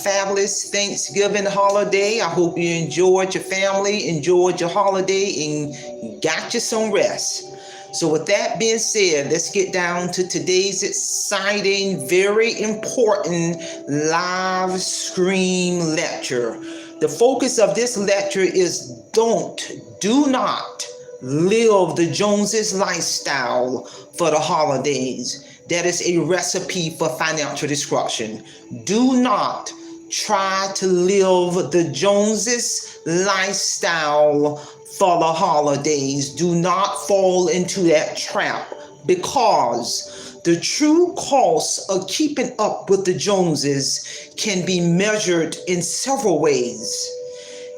fabulous Thanksgiving holiday. I hope you enjoyed your family, enjoyed your holiday, and got you some rest. So with that being said, let's get down to today's exciting, very important live stream lecture. The focus of this lecture is do not live the Joneses lifestyle for the holidays. That is a recipe for financial destruction. Do not try to live the Joneses lifestyle for the holidays. Do not fall into that trap, because the true cost of keeping up with the Joneses can be measured in several ways.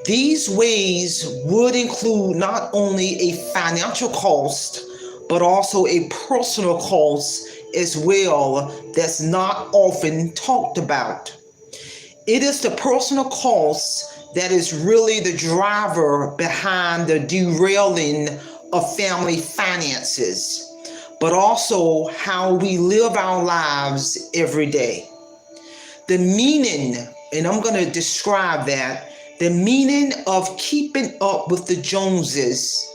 These ways would include not only a financial cost, but also a personal cost as well that's not often talked about. It is the personal cost that is really the driver behind the derailing of family finances, but also how we live our lives every day. The meaning, and I'm going to describe that, the meaning of keeping up with the Joneses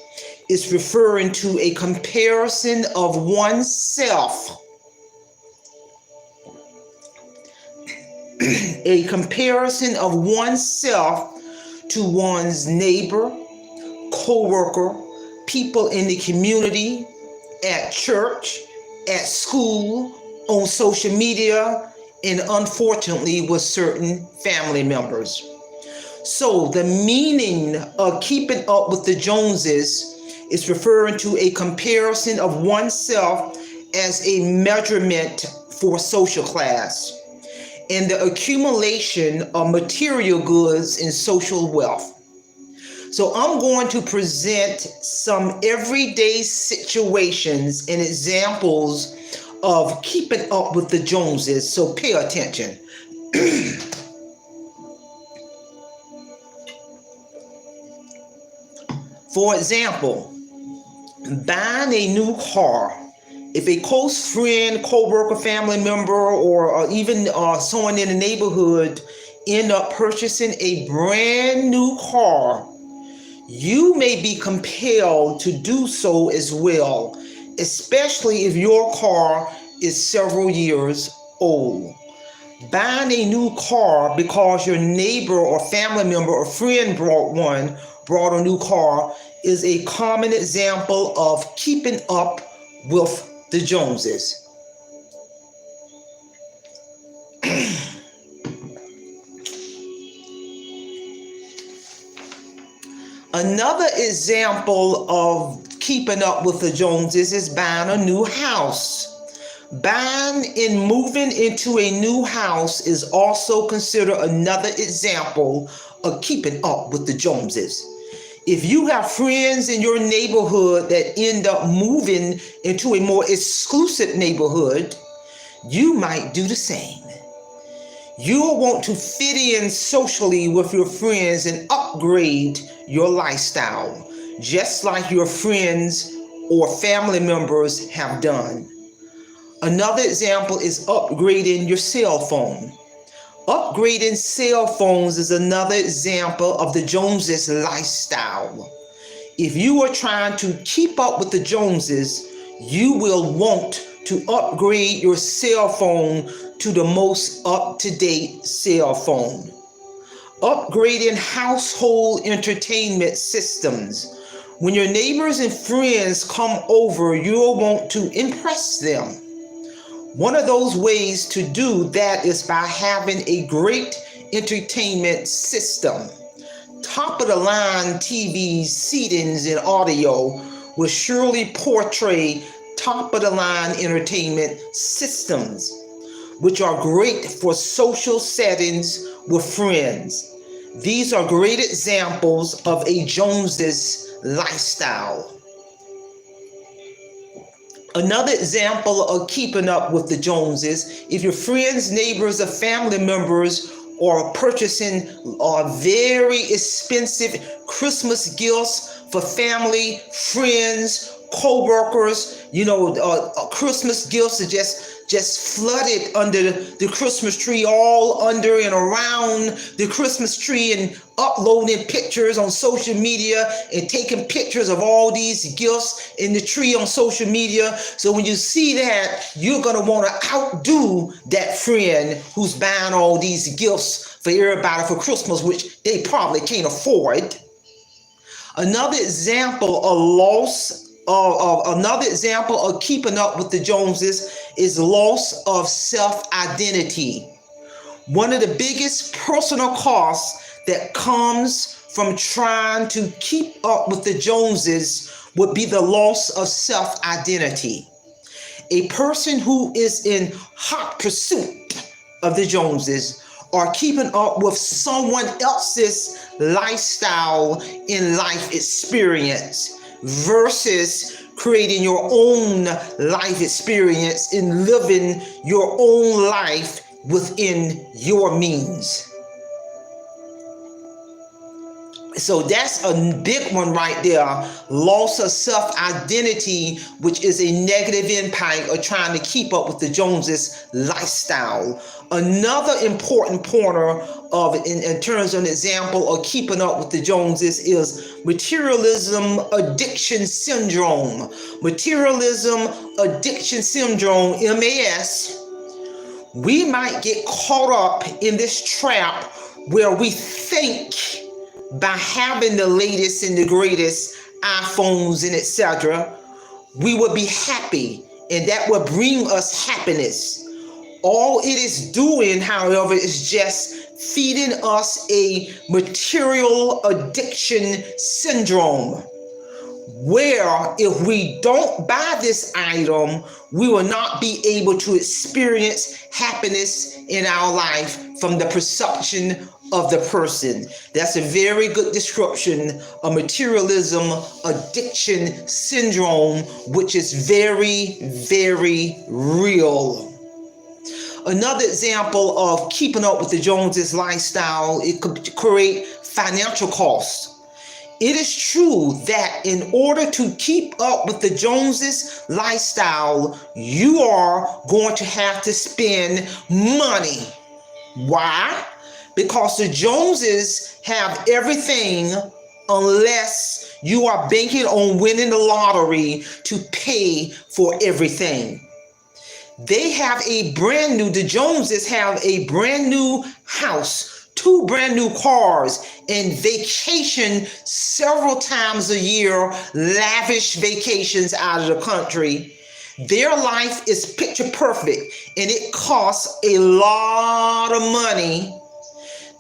is referring to a comparison of oneself, a comparison of oneself to one's neighbor, co-worker, people in the community, at church, at school, on social media, and unfortunately with certain family members. So the meaning of keeping up with the Joneses is referring to a comparison of oneself as a measurement for social class and the accumulation of material goods and social wealth. So I'm going to present some everyday situations and examples of keeping up with the Joneses, so pay attention. For example, buying a new car. If a close friend, co-worker, family member, or even someone in the neighborhood end up purchasing a brand new car, you may be compelled to do so as well, especially if your car is several years old. Buying a new car because your neighbor or family member or friend brought a new car is a common example of keeping up with the Joneses. Another example of keeping up with the Joneses is buying a new house. Buying and moving into a new house is also considered another example of keeping up with the Joneses. If you have friends in your neighborhood that end up moving into a more exclusive neighborhood, you might do the same. You'll want to fit in socially with your friends and upgrade your lifestyle, just like your friends or family members have done. Another example is upgrading your cell phone. Upgrading cell phones is another example of the Joneses lifestyle. If you are trying to keep up with the Joneses, you will want to upgrade your cell phone to the most up-to-date cell phone. Upgrading household entertainment systems. When your neighbors and friends come over, you'll want to impress them. One of those ways to do that is by having a great entertainment system. Top of the line TVs, seatings, and audio will surely portray top of the line entertainment systems, which are great for social settings with friends. These are great examples of a Joneses lifestyle. Another example of keeping up with the Joneses, if your friends, neighbors, or family members are purchasing very expensive Christmas gifts for family, friends, co-workers, Christmas gifts are just just flooded under the Christmas tree, all under and around the Christmas tree, and uploading pictures on social media and taking pictures of all these gifts in the tree on social media. So when you see that, you're going to want to outdo that friend who's buying all these gifts for everybody for Christmas, which they probably can't afford. Another example of keeping up with the Joneses is loss of self-identity. One of the biggest personal costs that comes from trying to keep up with the Joneses would be the loss of self-identity. A person who is in hot pursuit of the Joneses or keeping up with someone else's lifestyle and life experience versus creating your own life experience and living your own life within your means. So that's a big one right there. Loss of self-identity, which is a negative impact of trying to keep up with the Joneses lifestyle. Another important pointer of in terms of an example of keeping up with the Joneses is materialism addiction syndrome. Materialism addiction syndrome, MAS. We might get caught up in this trap where we think by having the latest and the greatest iPhones and etc., we will be happy, and that will bring us happiness. All it is doing, however, is just feeding us a material addiction syndrome, where if we don't buy this item, we will not be able to experience happiness in our life from the perception of the person. That's a very good description of materialism addiction syndrome, which is very, very real. Another example of keeping up with the Joneses lifestyle, it could create financial costs. It is true that in order to keep up with the Joneses lifestyle, you are going to have to spend money. Why? Because the Joneses have everything unless you are banking on winning the lottery to pay for everything. The Joneses have a brand new house, 2 brand new cars, and vacation several times a year, lavish vacations out of the country. Their life is picture perfect, and it costs a lot of money.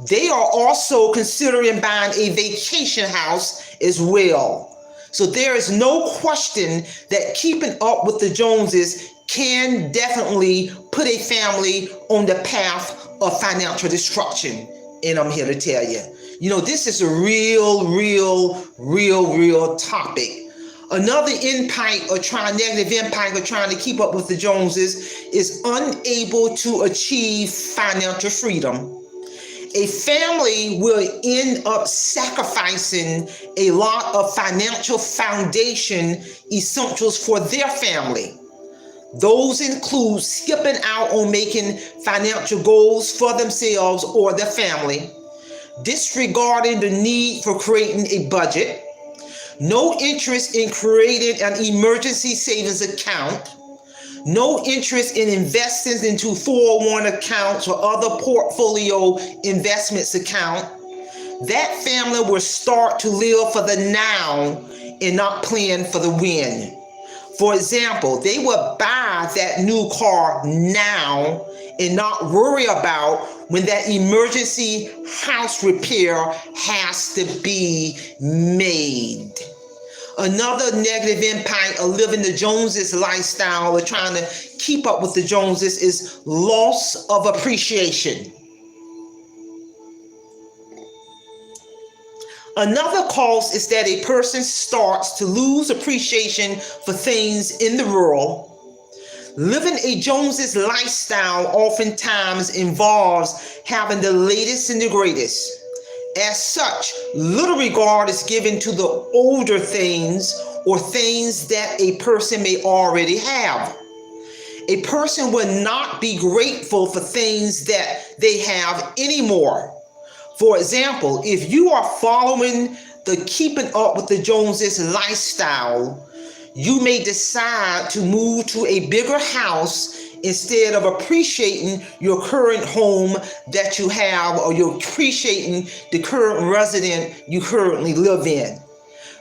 They are also considering buying a vacation house as well. So there is no question that keeping up with the Joneses can definitely put a family on the path of financial destruction. And I'm here to tell you, this is a real topic. Another negative impact of trying to keep up with the Joneses is unable to achieve financial freedom. A family will end up sacrificing a lot of financial foundation essentials for their family. Those include skipping out on making financial goals for themselves or their family, disregarding the need for creating a budget, no interest in creating an emergency savings account, no interest in investing into 401 accounts or other portfolio investments account. That family will start to live for the now and not plan for the when. For example, they will buy that new car now and not worry about when that emergency house repair has to be made. Another negative impact of living the Joneses lifestyle or trying to keep up with the Joneses is loss of appreciation. Another cause is that a person starts to lose appreciation for things in the world. Living a Joneses lifestyle oftentimes involves having the latest and the greatest. As such, little regard is given to the older things or things that a person may already have. A person will not be grateful for things that they have anymore. For example, if you are following the keeping up with the Joneses lifestyle, you may decide to move to a bigger house instead of appreciating your current home that you have, or you're appreciating the current resident you currently live in.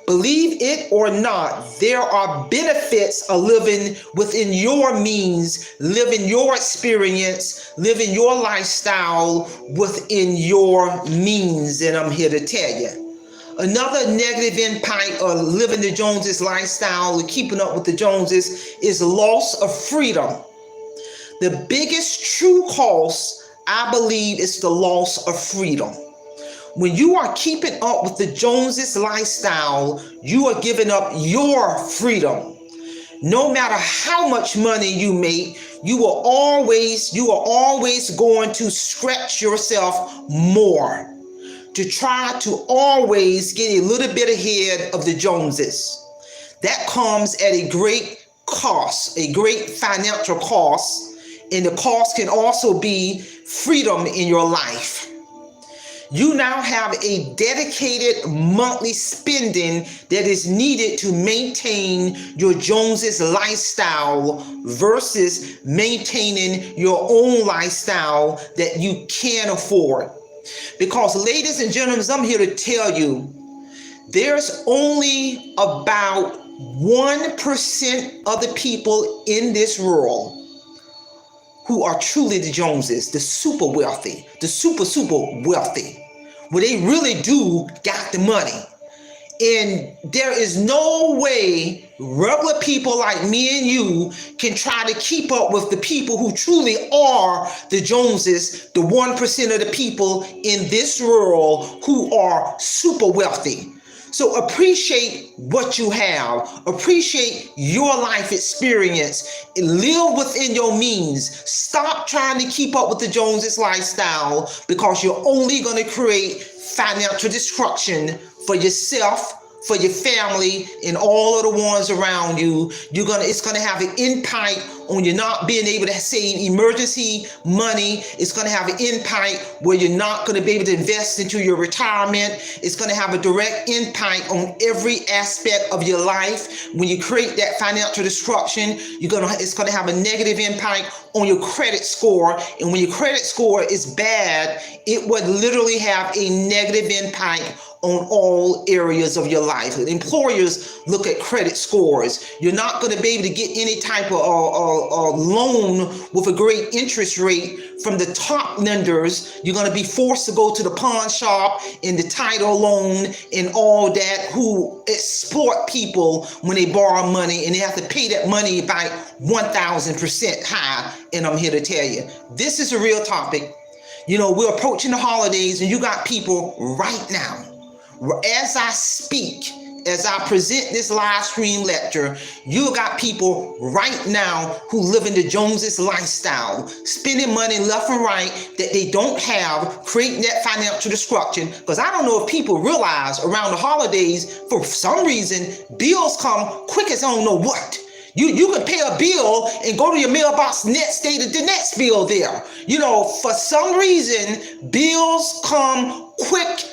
Believe it or not, there are benefits of living within your means, living your experience, living your lifestyle within your means, and I'm here to tell you. Another negative impact of living the Joneses lifestyle, or keeping up with the Joneses, is loss of freedom. The biggest true cost, I believe, is the loss of freedom. When you are keeping up with the Joneses lifestyle, you are giving up your freedom. No matter how much money you make, you are always going to stretch yourself more to try to always get a little bit ahead of the Joneses. That comes at a great cost, a great financial cost, and the cost can also be freedom in your life. You now have a dedicated monthly spending that is needed to maintain your Joneses lifestyle versus maintaining your own lifestyle that you can afford. Because, ladies and gentlemen, I'm here to tell you, there's only about 1% of the people in this world who are truly the Joneses, the super wealthy, the super wealthy, where they really do got the money. And there is no way regular people like me and you can try to keep up with the people who truly are the Joneses, the 1% of the people in this world who are super wealthy. So appreciate what you have. Appreciate your life experience. Live within your means. Stop trying to keep up with the Joneses lifestyle, because you're only going to create financial destruction for yourself, for your family, and all of the ones around you. It's gonna have an impact on you not being able to save emergency money. It's gonna have an impact where you're not gonna be able to invest into your retirement. It's gonna have a direct impact on every aspect of your life. When you create that financial destruction, it's gonna have a negative impact on your credit score. And when your credit score is bad, it would literally have a negative impact on all areas of your life. Employers look at credit scores. You're not going to be able to get any type of loan with a great interest rate from the top lenders. You're going to be forced to go to the pawn shop and the title loan and all that, who exploit people when they borrow money, and they have to pay that money by 1,000% high. And I'm here to tell you, this is a real topic. We're approaching the holidays, and you got people right now, as I speak, as I present this live stream lecture, you got people right now who live in the Joneses lifestyle, spending money left and right that they don't have, creating that financial destruction. Because I don't know if people realize around the holidays, for some reason, bills come quick as I don't know what. You can pay a bill and go to your mailbox next day to the next bill there. For some reason, bills come quick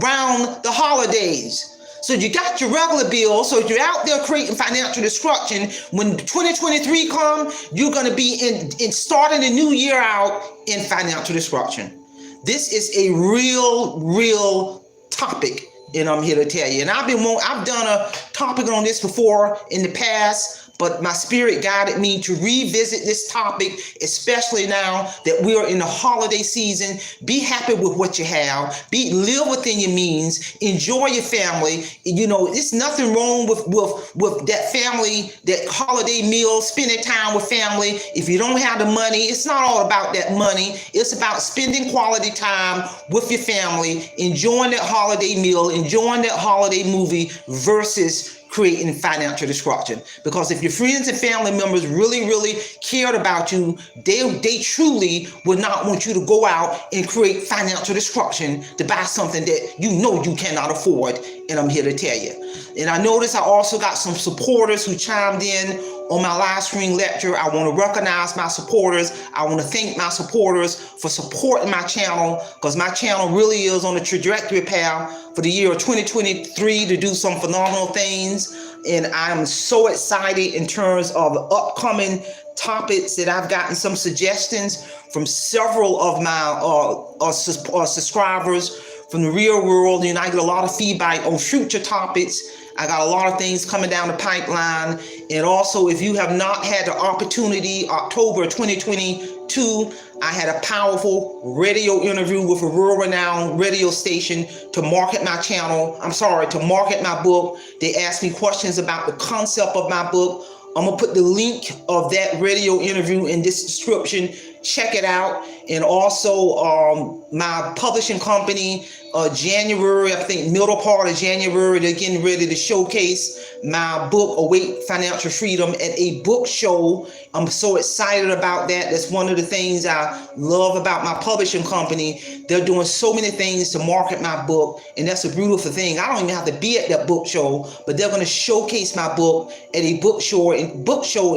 around the holidays. So you got your regular bill. So if you're out there creating financial destruction, when 2023 comes, you're going to be in starting the new year out in financial destruction. This is a real topic, and I'm here to tell you. And I've done a topic on this before in the past, but my spirit guided me to revisit this topic, especially now that we are in the holiday season. Be happy with what you have. Live within your means. Enjoy your family. It's nothing wrong with that family, that holiday meal, spending time with family. If you don't have the money, it's not all about that money. It's about spending quality time with your family, enjoying that holiday meal, enjoying that holiday movie versus creating financial destruction. Because if your friends and family members really cared about you, they truly would not want you to go out and create financial destruction to buy something that you cannot afford. And I'm here to tell you. And I noticed I also got some supporters who chimed in on my live stream lecture. I want to recognize my supporters. I want to thank my supporters for supporting my channel, because my channel really is on a trajectory path for the year of 2023 to do some phenomenal things. And I'm so excited in terms of the upcoming topics that I've gotten some suggestions from several of my subscribers from the real world. And I get a lot of feedback on future topics. I got a lot of things coming down the pipeline. And also, if you have not had the opportunity, October 2022, I had a powerful radio interview with a world-renowned radio station to market my channel. To market my book. They asked me questions about the concept of my book. I'm gonna put the link of that radio interview in this description. Check it out. And also my publishing company, January, I think middle part of January, they're getting ready to showcase my book, Awake Financial Freedom, at a book show. I'm so excited about that. That's one of the things I love about my publishing company. They're doing so many things to market my book, and that's a beautiful thing. I don't even have to be at that book show, but they're going to showcase my book at a book show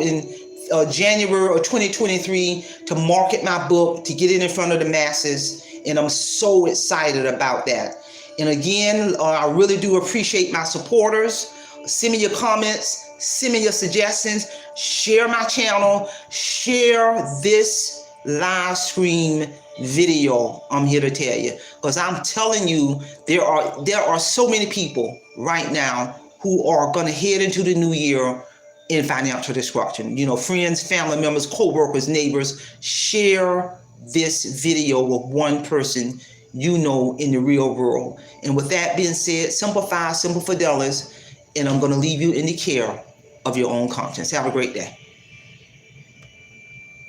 in January of 2023 to market my book, to get it in front of the masses. And I'm so excited about that. And again, I really do appreciate my supporters. Send me your comments, send me your suggestions, share my channel, share this live stream video. I'm here to tell you, because I'm telling you, there are so many people right now who are going to head into the new year in financial destruction. You know, friends, family members, co-workers, neighbors, share this video with one person you know in the real world. And with that being said, simplify, simple fidelis, and I'm going to leave you in the care of your own conscience. Have a great day.